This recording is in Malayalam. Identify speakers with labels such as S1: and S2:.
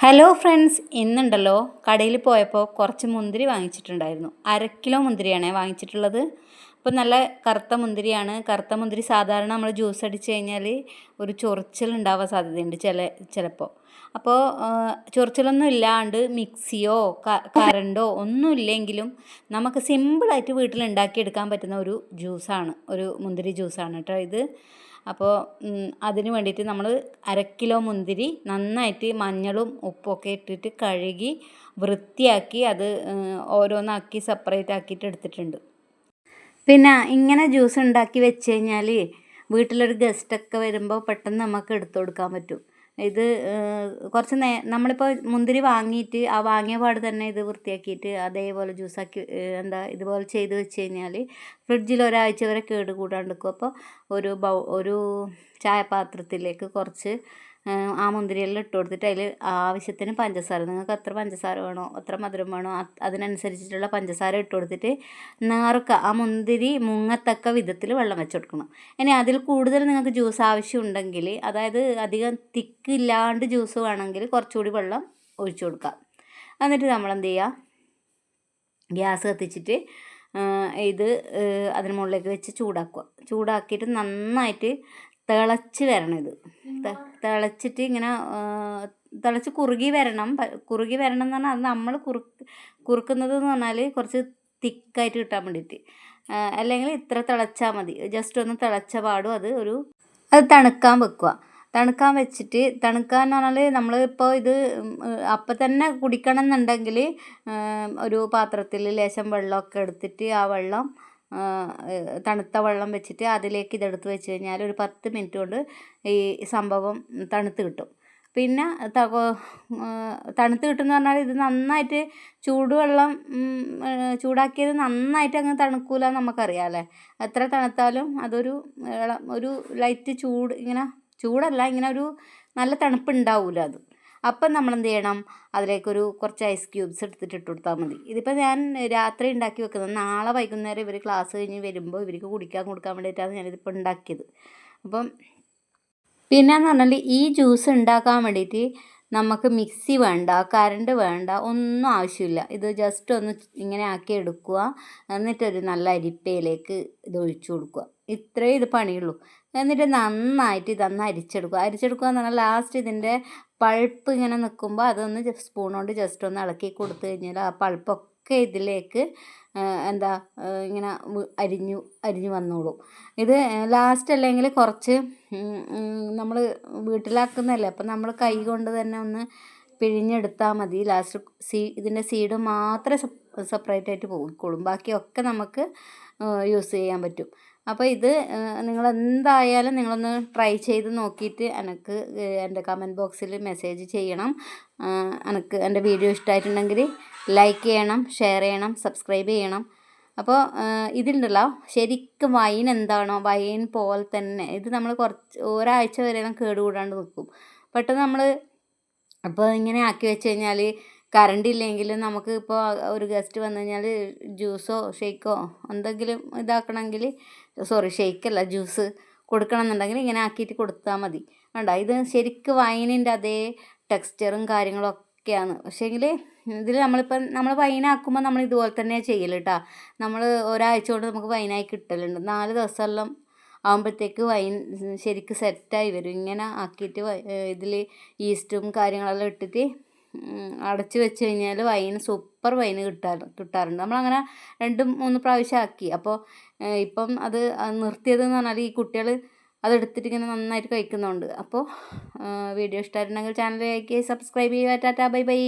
S1: ഹലോ ഫ്രണ്ട്സ്, ഇന്നുണ്ടല്ലോ കടയിൽ പോയപ്പോൾ കുറച്ച് മുന്തിരി വാങ്ങിച്ചിട്ടുണ്ടായിരുന്നു. 1/2 കിലോ മുന്തിരിയാണേ വാങ്ങിച്ചിട്ടുള്ളത്. അപ്പോൾ നല്ല കറുത്ത മുന്തിരിയാണ്. കറുത്ത മുന്തിരി സാധാരണ നമ്മൾ ജ്യൂസ് അടിച്ച് കഴിഞ്ഞാൽ ഒരു ചൊറിച്ചിൽ ഉണ്ടാവാൻ സാധ്യതയുണ്ട് ചിലപ്പോൾ. അപ്പോൾ ചൊറിച്ചിലൊന്നും ഇല്ലാണ്ട് മിക്സിയോ കറണ്ടോ ഒന്നും ഇല്ലെങ്കിലും നമുക്ക് സിമ്പിളായിട്ട് വീട്ടിൽ ഉണ്ടാക്കിയെടുക്കാൻ പറ്റുന്ന ഒരു ജ്യൂസാണ്, ഒരു മുന്തിരി ജ്യൂസാണ് കേട്ടോ ഇത്. അപ്പോൾ അതിന് വേണ്ടിയിട്ട് നമ്മൾ 1/2 കിലോ മുന്തിരി നന്നായിട്ട് മഞ്ഞളും ഉപ്പൊക്കെ ഇട്ടിട്ട് കഴുകി വൃത്തിയാക്കി അത് ഓരോന്നാക്കി സെപ്പറേറ്റ് ആക്കിയിട്ട് എടുത്തിട്ടുണ്ട്. പിന്നെ ഇങ്ങനെ ജ്യൂസ് ഉണ്ടാക്കി വെച്ച് കഴിഞ്ഞാൽ വീട്ടിലൊരു ഗസ്റ്റൊക്കെ വരുമ്പോൾ പെട്ടെന്ന് നമുക്ക് എടുത്തു കൊടുക്കാൻ പറ്റും. ഇത് കുറച്ച് നമ്മളിപ്പോൾ മുന്തിരി വാങ്ങിയിട്ട് ആ വാങ്ങിയ പാട് തന്നെ ഇത് വൃത്തിയാക്കിയിട്ട് അതേപോലെ ജ്യൂസാക്കി ഇതുപോലെ ചെയ്ത് വെച്ച് കഴിഞ്ഞാൽ ഫ്രിഡ്ജിൽ ഒരാഴ്ച വരെ കേട് കൂടാണ്ട് നിൽക്കും. അപ്പോൾ ഒരു ചായപാത്രത്തിലേക്ക് കുറച്ച് ആ മുന്തിരിയെല്ലാം ഇട്ട് കൊടുത്തിട്ട് അതിൽ ആവശ്യത്തിന് പഞ്ചസാര, നിങ്ങൾക്ക് എത്ര പഞ്ചസാര വേണോ എത്ര മധുരം വേണോ അതിനനുസരിച്ചിട്ടുള്ള പഞ്ചസാര ഇട്ട് കൊടുത്തിട്ട് ആ മുന്തിരി മുങ്ങത്തക്ക വിധത്തിൽ വെള്ളം വെച്ച് കൊടുക്കണം. ഇനി അതിൽ കൂടുതൽ നിങ്ങൾക്ക് ജ്യൂസ് ആവശ്യമുണ്ടെങ്കിൽ, അതായത് അധികം തിക്കില്ലാണ്ട് ജ്യൂസ് വേണമെങ്കിൽ കുറച്ചുകൂടി വെള്ളം ഒഴിച്ചു കൊടുക്കാം. എന്നിട്ട് നമ്മൾ എന്ത് ചെയ്യുക, ഗ്യാസ് കത്തിച്ചിട്ട് ഇത് അതിന് മുകളിലേക്ക് വെച്ച് ചൂടാക്കിയിട്ട് നന്നായിട്ട് തിളച്ച് വരണം. ഇത് തിളച്ചിട്ട് ഇങ്ങനെ തിളച്ച് കുറുകി വരണം എന്ന് പറഞ്ഞാൽ അത് നമ്മൾ കുറുക്കുന്നത് എന്ന് പറഞ്ഞാൽ കുറച്ച് തിക്കായിട്ട് കിട്ടാൻ വേണ്ടിയിട്ട്. അല്ലെങ്കിൽ ഇത്ര തിളച്ചാൽ മതി. ജസ്റ്റ് ഒന്ന് തിളച്ച പാടും അത് തണുക്കാൻ വെക്കുക. തണുക്കാൻ എന്ന് പറഞ്ഞാൽ നമ്മൾ ഇപ്പോൾ ഇത് അപ്പം തന്നെ കുടിക്കണം എന്നുണ്ടെങ്കിൽ ഒരു പാത്രത്തിൽ ലേശം വെള്ളമൊക്കെ എടുത്തിട്ട് ആ വെള്ളം തണുത്ത വെള്ളം വെച്ചിട്ട് അതിലേക്ക് ഇതെടുത്ത് വെച്ച് കഴിഞ്ഞാൽ ഒരു 10 മിനിറ്റ് കൊണ്ട് ഈ സംഭവം തണുത്ത് കിട്ടും. പിന്നെ തണുത്ത് കിട്ടുമെന്ന് പറഞ്ഞാൽ ഇത് നന്നായിട്ട് ചൂടുവെള്ളം ചൂടാക്കിയത് നന്നായിട്ട് അങ്ങ് തണുക്കൂല നമുക്കറിയാമല്ലേ. എത്ര തണുത്താലും ഒരു ലൈറ്റ് ചൂടല്ല, ഇങ്ങനെ ഒരു നല്ല തണുപ്പുണ്ടാവില്ല അത്. അപ്പം നമ്മൾ എന്ത് ചെയ്യണം, അതിലേക്കൊരു കുറച്ച് ഐസ് ക്യൂബ്സ് എടുത്തിട്ട് ഇട്ട് കൊടുത്താൽ മതി. ഇതിപ്പോൾ ഞാൻ രാത്രി ഉണ്ടാക്കി വെക്കുന്നത്, നാളെ വൈകുന്നേരം ഇവർ ക്ലാസ് കഴിഞ്ഞ് വരുമ്പോൾ ഇവർക്ക് കൊടുക്കാൻ വേണ്ടിയിട്ടാണ് ഞാനിതിപ്പോൾ ഉണ്ടാക്കിയത്. അപ്പം പിന്നെയെന്ന് പറഞ്ഞാൽ ഈ ജ്യൂസ് ഉണ്ടാക്കാൻ വേണ്ടിയിട്ട് നമുക്ക് മിക്സി വേണ്ട, കറണ്ട് വേണ്ട, ഒന്നും ആവശ്യമില്ല. ഇത് ജസ്റ്റ് ഒന്ന് ഇങ്ങനെ ആക്കി എടുക്കുക, എന്നിട്ടൊരു നല്ല അരിപ്പയിലേക്ക് ഇത് ഒഴിച്ചു കൊടുക്കുക. ഇത്രയും ഇത് പണിയുള്ളൂ. എന്നിട്ട് നന്നായിട്ട് ഇതൊന്ന് അരിച്ചെടുക്കുക എന്ന് പറഞ്ഞാൽ ലാസ്റ്റ് ഇതിൻ്റെ പൾപ്പ് ഇങ്ങനെ നിൽക്കുമ്പോൾ അതൊന്ന് സ്പൂൺ കൊണ്ട് ജസ്റ്റ് ഒന്ന് ഇളക്കി കൊടുത്തു കഴിഞ്ഞാൽ ആ പൾപ്പൊക്കെ ഇതിലേക്ക് ഇങ്ങനെ അരിഞ്ഞു വന്നോളും. ഇത് ലാസ്റ്റ് അല്ലെങ്കിൽ കുറച്ച് നമ്മൾ വീട്ടിലാക്കുന്നതല്ലേ, അപ്പം നമ്മൾ കൈ കൊണ്ട് തന്നെ ഒന്ന് പിഴിഞ്ഞെടുത്താൽ മതി. ലാസ്റ്റ് ഇതിൻ്റെ സീഡ് മാത്രമേ സെപ്പറേറ്റ് ആയിട്ട് പോയിക്കോളും, ബാക്കിയൊക്കെ നമുക്ക് യൂസ് ചെയ്യാൻ പറ്റും. അപ്പോൾ ഇത് നിങ്ങളെന്തായാലും നിങ്ങളൊന്ന് ട്രൈ ചെയ്ത് നോക്കിയിട്ട് എനിക്ക് എൻ്റെ കമൻറ്റ് ബോക്സിൽ മെസ്സേജ് ചെയ്യണം. എനിക്ക് എൻ്റെ വീഡിയോ ഇഷ്ടമായിട്ടുണ്ടെങ്കിൽ ലൈക്ക് ചെയ്യണം, ഷെയർ ചെയ്യണം, സബ്സ്ക്രൈബ് ചെയ്യണം. അപ്പോൾ ഇതിലുണ്ടല്ലോ ശരിക്കും വൈൻ എന്താണോ വൈൻ പോലെ തന്നെ ഇത് നമ്മൾ ഒരാഴ്ച വരെയെല്ലാം കേടുകൂടാണ്ട് നിൽക്കും. പെട്ടെന്ന് നമ്മൾ അപ്പോൾ ഇങ്ങനെ ആക്കി വെച്ച് കഴിഞ്ഞാൽ കറണ്ട് ഇല്ലെങ്കിൽ നമുക്ക് ഇപ്പോൾ ഒരു ഗസ്റ്റ് വന്നു കഴിഞ്ഞാൽ ജ്യൂസോ ഷേക്കോ എന്തെങ്കിലും ഇതാക്കണമെങ്കിൽ ഷേക്കല്ല ജ്യൂസ് കൊടുക്കണം എന്നുണ്ടെങ്കിൽ ഇങ്ങനെ ആക്കിയിട്ട് കൊടുത്താൽ മതി. വേണ്ട, ഇത് ശരിക്കും വൈനിൻ്റെ അതേ ടെക്സ്ചറും കാര്യങ്ങളൊക്കെയാണ്. പക്ഷേങ്കിൽ ഇതിൽ നമ്മൾ വൈനാക്കുമ്പോൾ നമ്മൾ ഇതുപോലെ തന്നെ ചെയ്യൽ കേട്ടോ. നമ്മൾ ഒരാഴ്ച കൊണ്ട് നമുക്ക് വൈനായി കിട്ടലുണ്ട്. 4 ദിവസമെല്ലാം ആകുമ്പോഴത്തേക്ക് വൈൻ ശരിക്കും സെറ്റായി വരും. ഇങ്ങനെ ആക്കിയിട്ട് ഇതിൽ ഈസ്റ്റും കാര്യങ്ങളെല്ലാം ഇട്ടിട്ട് അടച്ച് വെച്ച് കഴിഞ്ഞാൽ സൂപ്പർ വൈന് കിട്ടാറുണ്ട്. നമ്മളങ്ങനെ 2-3 പ്രാവശ്യം ആക്കി. അപ്പോൾ ഇപ്പം അത് നിർത്തിയതെന്ന് പറഞ്ഞാൽ ഈ കുട്ടികൾ അതെടുത്തിട്ട് ഇങ്ങനെ നന്നായിട്ട് കഴിക്കുന്നുണ്ട്. അപ്പോൾ വീഡിയോ ഇഷ്ടമായിട്ടുണ്ടെങ്കിൽ ചാനൽ ലൈക്ക് ചെയ്യുക, സബ്സ്ക്രൈബ് ചെയ്യുക. Tata, bye bye.